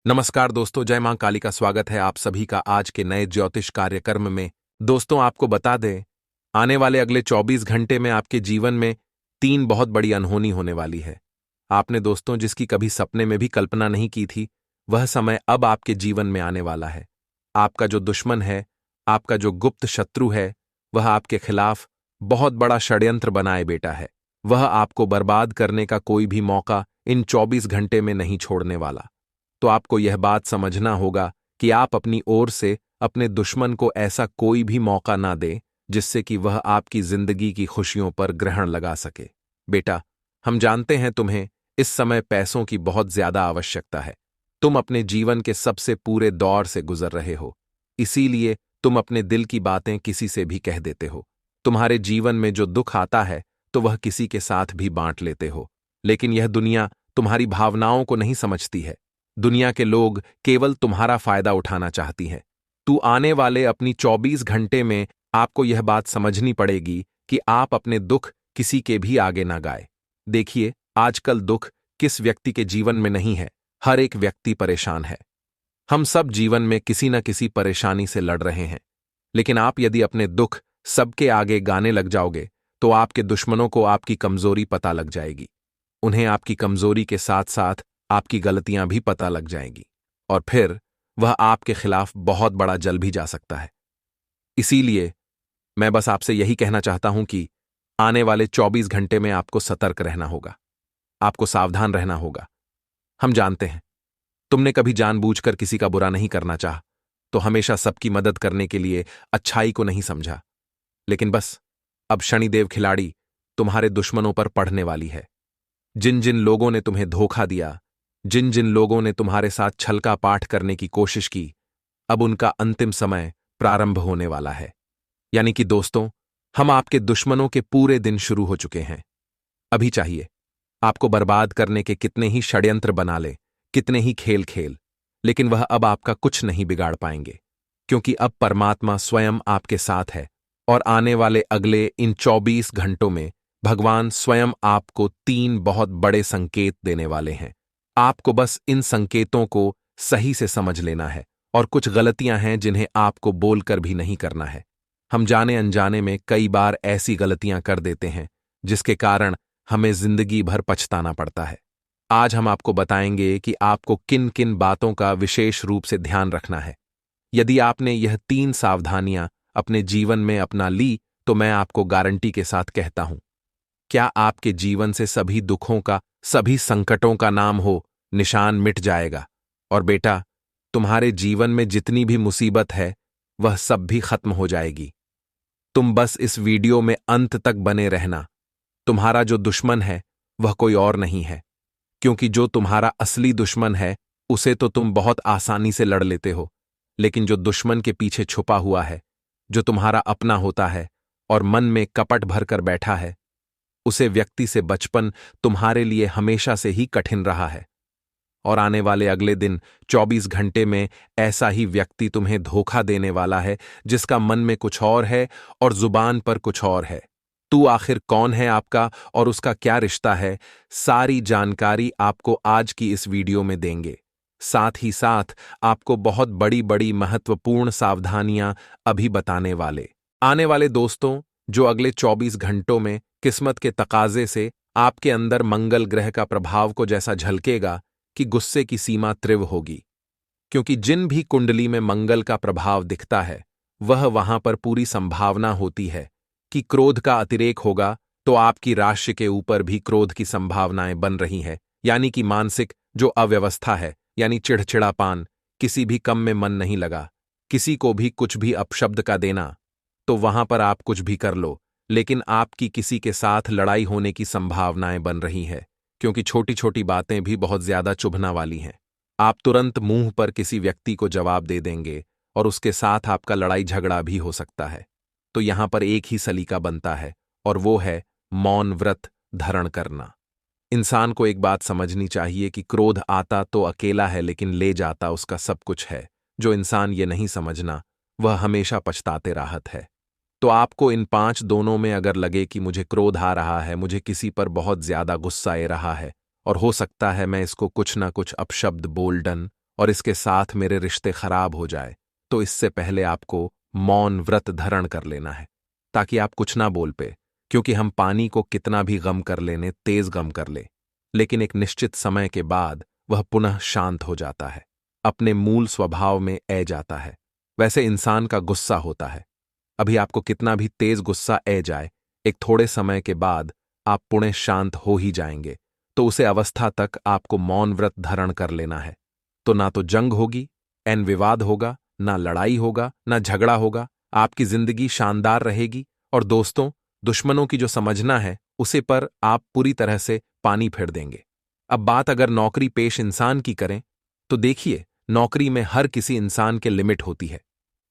नमस्कार दोस्तों, जय मां काली का स्वागत है आप सभी का आज के नए ज्योतिष कार्यक्रम में। दोस्तों, आपको बता दें, आने वाले अगले 24 घंटे में आपके जीवन में 3 बहुत बड़ी अनहोनी होने वाली है। आपने दोस्तों जिसकी कभी सपने में भी कल्पना नहीं की थी, वह समय अब आपके जीवन में आने वाला है। आपका जो दुश्मन है, आपका जो गुप्त शत्रु है, वह आपके खिलाफ बहुत बड़ा षड्यंत्र बनाए बैठा है। वह आपको बर्बाद करने का कोई भी मौका इन 24 घंटे में नहीं छोड़ने वाला। तो आपको यह बात समझना होगा कि आप अपनी ओर से अपने दुश्मन को ऐसा कोई भी मौका ना दें जिससे कि वह आपकी जिंदगी की खुशियों पर ग्रहण लगा सके। बेटा, हम जानते हैं तुम्हें इस समय पैसों की बहुत ज्यादा आवश्यकता है। तुम अपने जीवन के सबसे पूरे दौर से गुजर रहे हो, इसीलिए तुम अपने दिल की बातें किसी से भी कह देते हो। तुम्हारे जीवन में जो दुख आता है तो वह किसी के साथ भी बांट लेते हो, लेकिन यह दुनिया तुम्हारी भावनाओं को नहीं समझती है। दुनिया के लोग केवल तुम्हारा फायदा उठाना चाहती हैं। तू आने वाले अपनी 24 घंटे में आपको यह बात समझनी पड़ेगी कि आप अपने दुख किसी के भी आगे ना गाए। देखिए, आजकल दुख किस व्यक्ति के जीवन में नहीं है, हर एक व्यक्ति परेशान है। हम सब जीवन में किसी न किसी परेशानी से लड़ रहे हैं, लेकिन आप यदि अपने दुख सबके आगे गाने लग जाओगे तो आपके दुश्मनों को आपकी कमजोरी पता लग जाएगी। उन्हें आपकी कमजोरी के साथ साथ आपकी गलतियां भी पता लग जाएंगी और फिर वह आपके खिलाफ बहुत बड़ा जल भी जा सकता है। इसीलिए मैं बस आपसे यही कहना चाहता हूं कि आने वाले 24 घंटे में आपको सतर्क रहना होगा, आपको सावधान रहना होगा। हम जानते हैं तुमने कभी जानबूझकर किसी का बुरा नहीं करना चाहा, तो हमेशा सबकी मदद करने के लिए अच्छाई को नहीं समझा। लेकिन बस अब शनिदेव खिलाड़ी तुम्हारे दुश्मनों पर पड़ने वाली है। जिन जिन लोगों ने तुम्हें धोखा दिया, जिन जिन लोगों ने तुम्हारे साथ छल का पाठ करने की कोशिश की, अब उनका अंतिम समय प्रारंभ होने वाला है। यानी कि दोस्तों, हम आपके दुश्मनों के पूरे दिन शुरू हो चुके हैं। अभी चाहिए आपको बर्बाद करने के कितने ही षड्यंत्र बना ले, कितने ही खेल खेल, लेकिन वह अब आपका कुछ नहीं बिगाड़ पाएंगे, क्योंकि अब परमात्मा स्वयं आपके साथ है। और आने वाले अगले इन 24 घंटों में भगवान स्वयं आपको 3 बहुत बड़े संकेत देने वाले हैं। आपको बस इन संकेतों को सही से समझ लेना है, और कुछ गलतियां हैं जिन्हें आपको बोलकर भी नहीं करना है। हम जाने अनजाने में कई बार ऐसी गलतियां कर देते हैं जिसके कारण हमें जिंदगी भर पछताना पड़ता है। आज हम आपको बताएंगे कि आपको किन किन बातों का विशेष रूप से ध्यान रखना है। यदि आपने यह 3 सावधानियां अपने जीवन में अपना ली तो मैं आपको गारंटी के साथ कहता हूं, क्या आपके जीवन से सभी दुखों का, सभी संकटों का नाम हो निशान मिट जाएगा। और बेटा, तुम्हारे जीवन में जितनी भी मुसीबत है वह सब भी खत्म हो जाएगी। तुम बस इस वीडियो में अंत तक बने रहना। तुम्हारा जो दुश्मन है वह कोई और नहीं है, क्योंकि जो तुम्हारा असली दुश्मन है उसे तो तुम बहुत आसानी से लड़ लेते हो, लेकिन जो दुश्मन के पीछे छुपा हुआ है, जो तुम्हारा अपना होता है और मन में कपट भरकर बैठा है, उसे व्यक्ति से बचपन तुम्हारे लिए हमेशा से ही कठिन रहा है। और आने वाले अगले दिन 24 घंटे में ऐसा ही व्यक्ति तुम्हें धोखा देने वाला है, जिसका मन में कुछ और है और जुबान पर कुछ और है। तू आखिर कौन है आपका और उसका क्या रिश्ता है, सारी जानकारी आपको आज की इस वीडियो में देंगे। साथ ही साथ आपको बहुत बड़ी बड़ी महत्वपूर्ण सावधानियां अभी बताने वाले आने वाले दोस्तों, जो अगले 24 घंटों में किस्मत के तकाजे से आपके अंदर मंगल ग्रह का प्रभाव को जैसा झलकेगा कि गुस्से की सीमा तीव्र होगी। क्योंकि जिन भी कुंडली में मंगल का प्रभाव दिखता है, वह वहां पर पूरी संभावना होती है कि क्रोध का अतिरेक होगा। तो आपकी राशि के ऊपर भी क्रोध की संभावनाएं बन रही हैं, यानी कि मानसिक जो अव्यवस्था है, यानी चिड़चिड़ापन, किसी भी काम में मन नहीं लगा, किसी को भी कुछ भी अपशब्द का देना, तो वहां पर आप कुछ भी कर लो, लेकिन आपकी किसी के साथ लड़ाई होने की संभावनाएं बन रही है, क्योंकि छोटी छोटी बातें भी बहुत ज्यादा चुभना वाली हैं। आप तुरंत मुंह पर किसी व्यक्ति को जवाब दे देंगे और उसके साथ आपका लड़ाई झगड़ा भी हो सकता है। तो यहां पर एक ही सलीका बनता है, और वो है मौन व्रत धारण करना। इंसान को एक बात समझनी चाहिए कि क्रोध आता तो अकेला है, लेकिन ले जाता उसका सब कुछ है। जो इंसान ये नहीं समझना, वह हमेशा पछताते राहत है। तो आपको इन 5 दोनों में अगर लगे कि मुझे क्रोध आ रहा है, मुझे किसी पर बहुत ज्यादा गुस्सा आ रहा है, और हो सकता है मैं इसको कुछ ना कुछ अपशब्द बोल डन और इसके साथ मेरे रिश्ते खराब हो जाए, तो इससे पहले आपको मौन व्रत धारण कर लेना है, ताकि आप कुछ ना बोल पे, क्योंकि हम पानी को कितना भी गम कर लेने तेज गम कर ले, लेकिन एक निश्चित समय के बाद वह पुनः शांत हो जाता है, अपने मूल स्वभाव में ए जाता है। वैसे इंसान का गुस्सा होता है, अभी आपको कितना भी तेज गुस्सा ए जाए, एक थोड़े समय के बाद आप पुणे शांत हो ही जाएंगे। तो उसे अवस्था तक आपको मौन व्रत धारण कर लेना है। तो ना तो जंग होगी, एन विवाद होगा, ना लड़ाई होगा, ना झगड़ा होगा, आपकी जिंदगी शानदार रहेगी। और दोस्तों, दुश्मनों की जो समझना है उसे पर आप पूरी तरह से पानी फेर देंगे। अब बात अगर नौकरी पेश इंसान की करें, तो देखिए, नौकरी में हर किसी इंसान के लिमिट होती है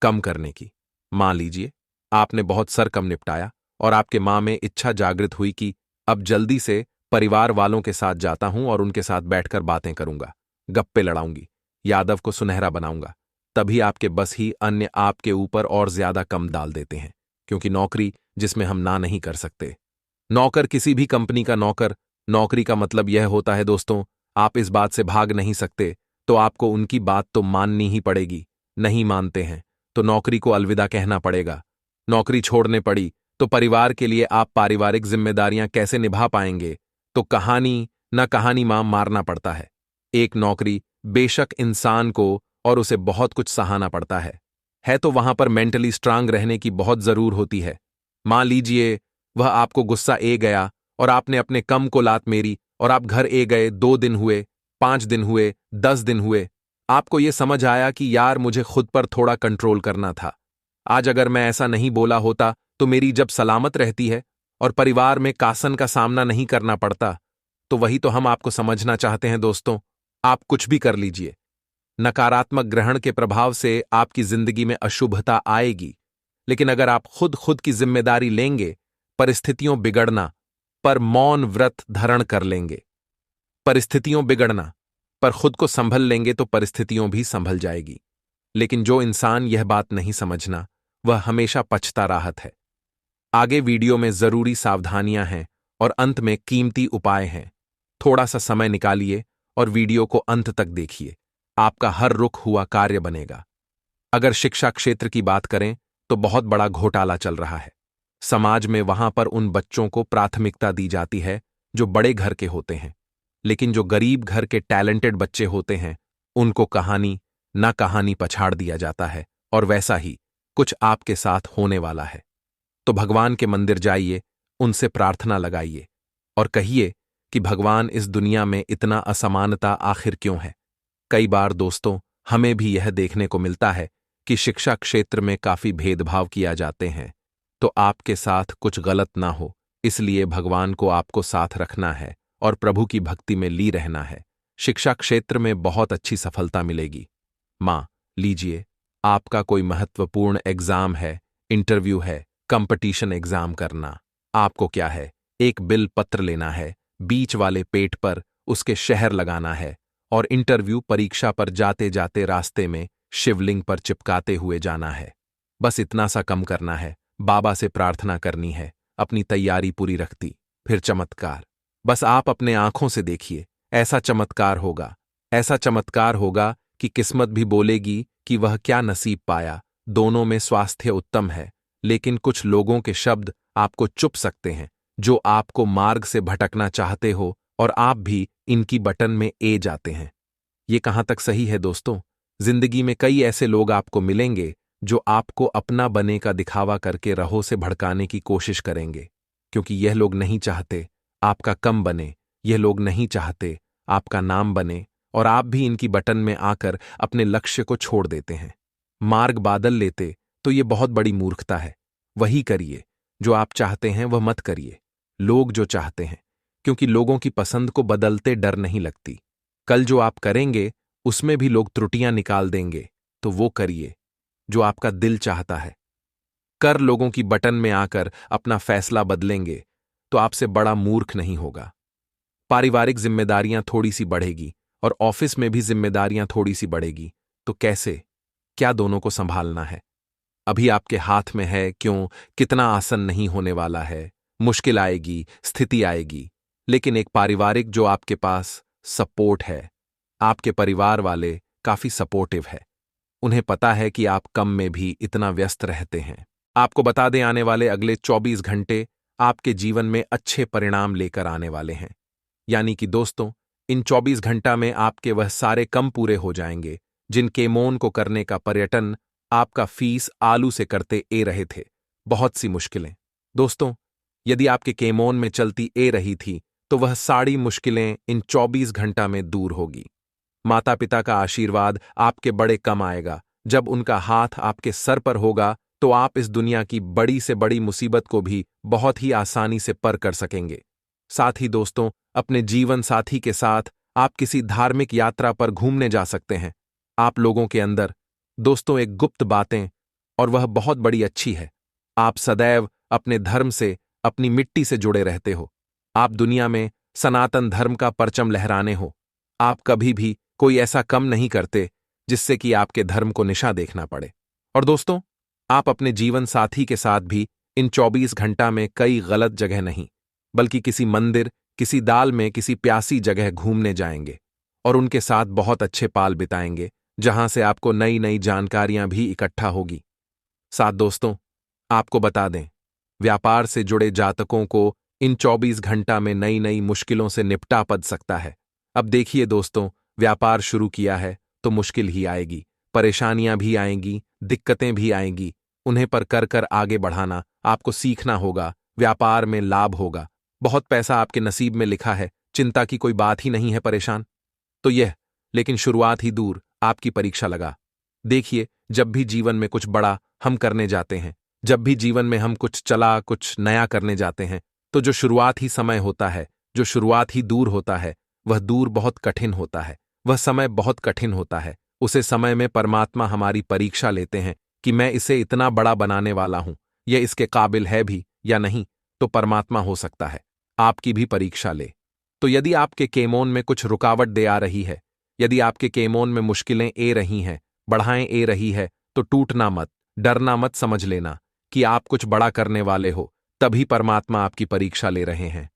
कम करने की। मान लीजिए आपने बहुत सर कम निपटाया और आपके मां में इच्छा जागृत हुई कि अब जल्दी से परिवार वालों के साथ जाता हूं और उनके साथ बैठकर बातें करूंगा, गप्पे लड़ाऊंगी, यादव को सुनहरा बनाऊंगा। तभी आपके बस ही अन्य आपके ऊपर और ज्यादा कम डाल देते हैं, क्योंकि नौकरी जिसमें हम ना नहीं कर सकते। नौकर किसी भी कंपनी का नौकर, नौकरी का मतलब यह होता है दोस्तों, आप इस बात से भाग नहीं सकते, तो आपको उनकी बात तो माननी ही पड़ेगी। नहीं मानते हैं तो नौकरी को अलविदा कहना पड़ेगा। नौकरी छोड़ने पड़ी तो परिवार के लिए आप पारिवारिक जिम्मेदारियां कैसे निभा पाएंगे? तो कहानी न कहानी मारना पड़ता है। एक नौकरी बेशक इंसान को और उसे बहुत कुछ सहाना पड़ता है तो वहां पर मेंटली स्ट्रांग रहने की बहुत जरूर होती है। मान लीजिए वह आपको गुस्सा ए गया और आपने अपने कम को लात मेरी और आप घर ए गए, 2 दिन हुए, 5 दिन हुए, 10 दिन हुए, आपको यह समझ आया कि यार मुझे खुद पर थोड़ा कंट्रोल करना था। आज अगर मैं ऐसा नहीं बोला होता तो मेरी जब सलामत रहती है और परिवार में कासन का सामना नहीं करना पड़ता। तो वही तो हम आपको समझना चाहते हैं दोस्तों। आप कुछ भी कर लीजिए, नकारात्मक ग्रहण के प्रभाव से आपकी जिंदगी में अशुभता आएगी, लेकिन अगर आप खुद की जिम्मेदारी लेंगे, परिस्थितियों बिगड़ना पर मौन व्रत धारण कर लेंगे, परिस्थितियों बिगड़ना पर खुद को संभल लेंगे तो परिस्थितियों भी संभल जाएगी। लेकिन जो इंसान यह बात नहीं समझना, वह हमेशा पछता राहत है। आगे वीडियो में जरूरी सावधानियां हैं और अंत में कीमती उपाय हैं। थोड़ा सा समय निकालिए और वीडियो को अंत तक देखिए, आपका हर रुक हुआ कार्य बनेगा। अगर शिक्षा क्षेत्र की बात करें तो बहुत बड़ा घोटाला चल रहा है। समाज में वहां पर उन बच्चों को प्राथमिकता दी जाती है जो बड़े घर के होते हैं, लेकिन जो गरीब घर के टैलेंटेड बच्चे होते हैं उनको कहानी ना कहानी पछाड़ दिया जाता है। और वैसा ही कुछ आपके साथ होने वाला है। तो भगवान के मंदिर जाइए, उनसे प्रार्थना लगाइए और कहिए कि भगवान, इस दुनिया में इतना असमानता आखिर क्यों है? कई बार दोस्तों हमें भी यह देखने को मिलता है कि शिक्षा क्षेत्र में काफी भेदभाव किया जाते हैं। तो आपके साथ कुछ गलत ना हो, इसलिए भगवान को आपको साथ रखना है और प्रभु की भक्ति में ली रहना है। शिक्षा क्षेत्र में बहुत अच्छी सफलता मिलेगी। मां लीजिए, आपका कोई महत्वपूर्ण एग्जाम है, इंटरव्यू है, कंपटीशन एग्जाम करना। आपको क्या है, एक बिल पत्र लेना है, बीच वाले पेट पर उसके शहर लगाना है और इंटरव्यू परीक्षा पर जाते जाते रास्ते में शिवलिंग पर चिपकाते हुए जाना है। बस इतना सा कम करना है, बाबा से प्रार्थना करनी है, अपनी तैयारी पूरी रखती, फिर चमत्कार। बस आप अपने आंखों से देखिए, ऐसा चमत्कार होगा, ऐसा चमत्कार होगा कि किस्मत भी बोलेगी कि वह क्या नसीब पाया। दोनों में स्वास्थ्य उत्तम है, लेकिन कुछ लोगों के शब्द आपको चुप सकते हैं, जो आपको मार्ग से भटकना चाहते हो और आप भी इनकी बटन में ए जाते हैं। ये कहां तक सही है दोस्तों? जिंदगी में कई ऐसे लोग आपको मिलेंगे जो आपको अपना बने का दिखावा करके राहों से भड़काने की कोशिश करेंगे, क्योंकि यह लोग नहीं चाहते आपका कम बने, यह लोग नहीं चाहते आपका नाम बने, और आप भी इनकी बटन में आकर अपने लक्ष्य को छोड़ देते हैं, मार्ग बादल लेते। तो ये बहुत बड़ी मूर्खता है। वही करिए जो आप चाहते हैं, वह मत करिए लोग जो चाहते हैं, क्योंकि लोगों की पसंद को बदलते डर नहीं लगती। कल जो आप करेंगे उसमें भी लोग त्रुटियां निकाल देंगे, तो वो करिए जो आपका दिल चाहता है। कर लोगों की बटन में आकर अपना फैसला बदलेंगे तो आपसे बड़ा मूर्ख नहीं होगा। पारिवारिक जिम्मेदारियां थोड़ी सी बढ़ेगी और ऑफिस में भी जिम्मेदारियां थोड़ी सी बढ़ेगी, तो कैसे क्या दोनों को संभालना है? अभी आपके हाथ में है क्यों, कितना आसन नहीं होने वाला है, मुश्किल आएगी, स्थिति आएगी, लेकिन एक पारिवारिक जो आपके पास सपोर्ट है, आपके परिवार वाले काफी सपोर्टिव है। उन्हें पता है कि आप कम में भी इतना व्यस्त रहते हैं। आपको बता दें, आने वाले अगले 24 घंटे आपके जीवन में अच्छे परिणाम लेकर आने वाले हैं। यानी कि दोस्तों, इन 24 घंटा में आपके वह सारे कम पूरे हो जाएंगे जिन केमोन को करने का पर्यटन आपका फीस आलू से करते ए रहे थे। बहुत सी मुश्किलें। दोस्तों, यदि आपके केमोन में चलती ए रही थी तो वह सारी मुश्किलें इन 24 घंटा में दूर होगी। माता पिता का आशीर्वाद आपके बड़े कम आएगा। जब उनका हाथ आपके सर पर होगा तो आप इस दुनिया की बड़ी से बड़ी मुसीबत को भी बहुत ही आसानी से पार कर सकेंगे। साथ ही दोस्तों, अपने जीवन साथी के साथ आप किसी धार्मिक यात्रा पर घूमने जा सकते हैं। आप लोगों के अंदर दोस्तों एक गुप्त बातें, और वह बहुत बड़ी अच्छी है। आप सदैव अपने धर्म से, अपनी मिट्टी से जुड़े रहते हो। आप दुनिया में सनातन धर्म का परचम लहराने हो। आप कभी भी कोई ऐसा कम नहीं करते जिससे कि आपके धर्म को निशा देखना पड़े। और दोस्तों, आप अपने जीवन साथी के साथ भी इन 24 घंटा में कई गलत जगह नहीं, बल्कि किसी मंदिर, किसी दाल में किसी प्यासी जगह घूमने जाएंगे और उनके साथ बहुत अच्छे पाल बिताएंगे, जहां से आपको नई नई जानकारियां भी इकट्ठा होगी। साथ दोस्तों, आपको बता दें, व्यापार से जुड़े जातकों को इन 24 घंटा में नई नई मुश्किलों से निपटा पड़ सकता है। अब देखिए दोस्तों, व्यापार शुरू किया है तो मुश्किल ही आएगी, परेशानियां भी आएंगी, दिक्कतें भी आएंगी। उन्हें पर कर कर आगे बढ़ाना आपको सीखना होगा। व्यापार में लाभ होगा, बहुत पैसा आपके नसीब में लिखा है, चिंता की कोई बात ही नहीं है। परेशान तो यह, लेकिन शुरुआत ही दूर आपकी परीक्षा लगा। देखिए, जब भी जीवन में कुछ बड़ा हम करने जाते हैं, जब भी जीवन में हम कुछ नया करने जाते हैं, तो जो शुरुआत ही समय होता है, जो शुरुआत ही दूर होता है, वह दूर बहुत कठिन होता है, वह समय बहुत कठिन होता है। उसे समय में परमात्मा हमारी परीक्षा लेते हैं कि मैं इसे इतना बड़ा बनाने वाला हूं, यह इसके काबिल है भी या नहीं। तो परमात्मा हो सकता है आपकी भी परीक्षा ले। तो यदि आपके केमोन में कुछ रुकावट दे आ रही है, यदि आपके केमोन में मुश्किलें ए रही हैं, बढ़ाएं ए रही है, तो टूटना मत, डरना मत। समझ लेना कि आप कुछ बड़ा करने वाले हो, तभी परमात्मा आपकी परीक्षा ले रहे हैं।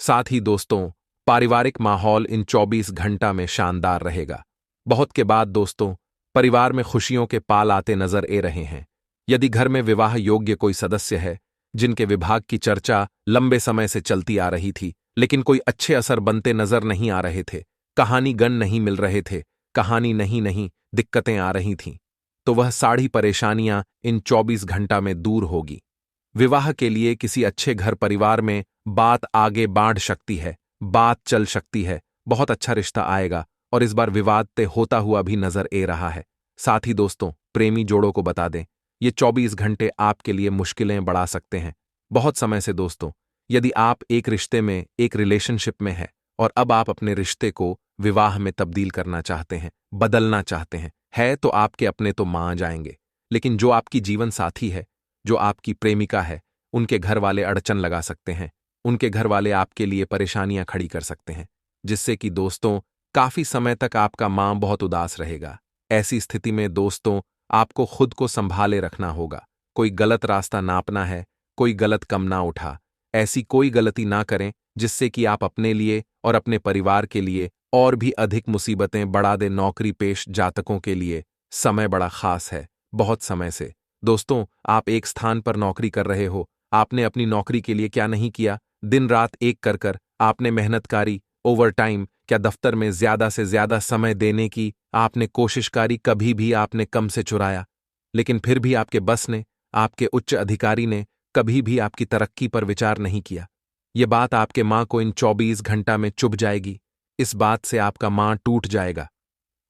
साथ ही दोस्तों, पारिवारिक माहौल इन 24 घंटा में शानदार रहेगा। बहुत के बाद दोस्तों, परिवार में खुशियों के पाल आते नजर ए रहे हैं। यदि घर में विवाह योग्य कोई सदस्य है, जिनके विभाग की चर्चा लंबे समय से चलती आ रही थी, लेकिन कोई अच्छे असर बनते नजर नहीं आ रहे थे, कहानी गण नहीं मिल रहे थे, कहानी नहीं दिक्कतें आ रही थीं, तो वह सारी परेशानियां इन 24 घंटा में दूर होगी। विवाह के लिए किसी अच्छे घर परिवार में बात आगे बढ़ सकती है, बात चल सकती है, बहुत अच्छा रिश्ता आएगा और इस बार विवाद ते होता हुआ भी नजर ए रहा है। साथ ही दोस्तों, प्रेमी जोड़ों को बता दें, ये 24 घंटे आपके लिए मुश्किलें बढ़ा सकते हैं। बहुत समय से दोस्तों, यदि आप एक रिश्ते में, एक रिलेशनशिप में है और अब आप अपने रिश्ते को विवाह में तब्दील करना चाहते हैं, बदलना चाहते हैं, तो आपके अपने तो मान जाएंगे, लेकिन जो आपकी जीवन साथी है, जो आपकी प्रेमिका है, उनके घर वाले अड़चन लगा सकते हैं, उनके घर वाले आपके लिए परेशानियां खड़ी कर सकते हैं, जिससे कि दोस्तों काफी समय तक आपका मां बहुत उदास रहेगा। ऐसी स्थिति में दोस्तों, आपको खुद को संभाले रखना होगा। कोई गलत रास्ता नापना है, कोई गलत कम ना उठा, ऐसी कोई गलती ना करें जिससे कि आप अपने लिए और अपने परिवार के लिए और भी अधिक मुसीबतें बढ़ा दे। नौकरी पेश जातकों के लिए समय बड़ा खास है। बहुत समय से दोस्तों, आप एक स्थान पर नौकरी कर रहे हो, आपने अपनी नौकरी के लिए क्या नहीं किया, दिन रात एक कर कर आपने मेहनत कारी, ओवरटाइम, क्या दफ्तर में ज्यादा से ज्यादा समय देने की आपने कोशिश करी, कभी भी आपने कम से चुराया, लेकिन फिर भी आपके बस ने, आपके उच्च अधिकारी ने कभी भी आपकी तरक्की पर विचार नहीं किया। ये बात आपके मां को इन 24 घंटा में चुभ जाएगी। इस बात से आपका मां टूट जाएगा,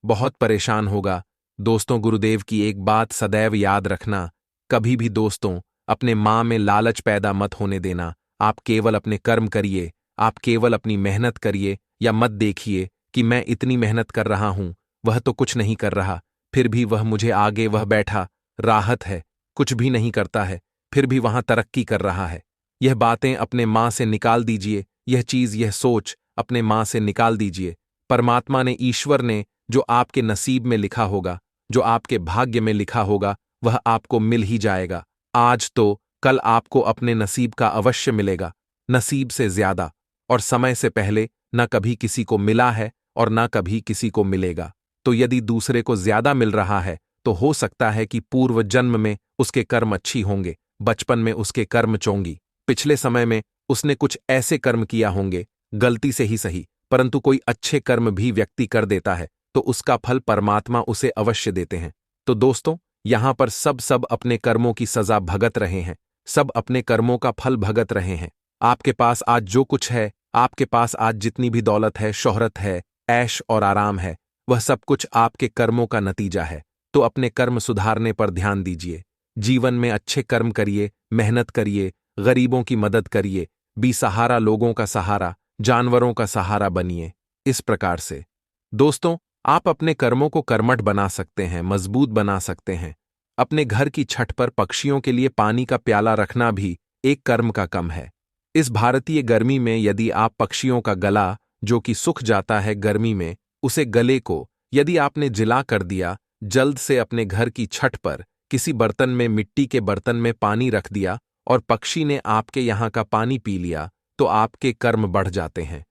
बहुत परेशान होगा। दोस्तों, गुरुदेव की एक बात सदैव याद रखना, कभी भी दोस्तों अपने मां में लालच पैदा मत होने देना। आप केवल अपने कर्म करिए, आप केवल अपनी मेहनत करिए, या मत देखिए कि मैं इतनी मेहनत कर रहा हूं, वह तो कुछ नहीं कर रहा, फिर भी वह मुझे आगे, वह बैठा राहत है, कुछ भी नहीं करता है, फिर भी वहां तरक्की कर रहा है। यह बातें अपने मां से निकाल दीजिए, यह चीज, यह सोच अपने मां से निकाल दीजिए। परमात्मा ने, ईश्वर ने जो आपके नसीब में लिखा होगा, जो आपके भाग्य में लिखा होगा, वह आपको मिल ही जाएगा। आज तो कल आपको अपने नसीब का अवश्य मिलेगा, नसीब से ज्यादा, और समय से पहले न कभी किसी को मिला है और न कभी किसी को मिलेगा। तो यदि दूसरे को ज्यादा मिल रहा है तो हो सकता है कि पूर्व जन्म में उसके कर्म अच्छी होंगे, बचपन में उसके कर्म चोंगी, पिछले समय में उसने कुछ ऐसे कर्म किया होंगे, गलती से ही सही, परंतु कोई अच्छे कर्म भी व्यक्ति कर देता है तो उसका फल परमात्मा उसे अवश्य देते हैं। तो दोस्तों, यहां पर सब अपने कर्मों की सजा भगत रहे हैं, सब अपने कर्मों का फल भगत रहे हैं। आपके पास आज जो कुछ है, आपके पास आज जितनी भी दौलत है, शोहरत है, ऐश और आराम है, वह सब कुछ आपके कर्मों का नतीजा है। तो अपने कर्म सुधारने पर ध्यान दीजिए, जीवन में अच्छे कर्म करिए, मेहनत करिए, गरीबों की मदद करिए, बेसहारा लोगों का सहारा, जानवरों का सहारा बनिए। इस प्रकार से दोस्तों, आप अपने कर्मों को कर्मठ बना सकते हैं, मजबूत बना सकते हैं। अपने घर की छत पर पक्षियों के लिए पानी का प्याला रखना भी एक कर्म का कम है। इस भारतीय गर्मी में यदि आप पक्षियों का गला, जो कि सूख जाता है गर्मी में, उसे गले को यदि आपने जिला कर दिया, जल्द से अपने घर की छत पर किसी बर्तन में, मिट्टी के बर्तन में पानी रख दिया और पक्षी ने आपके यहाँ का पानी पी लिया, तो आपके कर्म बढ़ जाते हैं।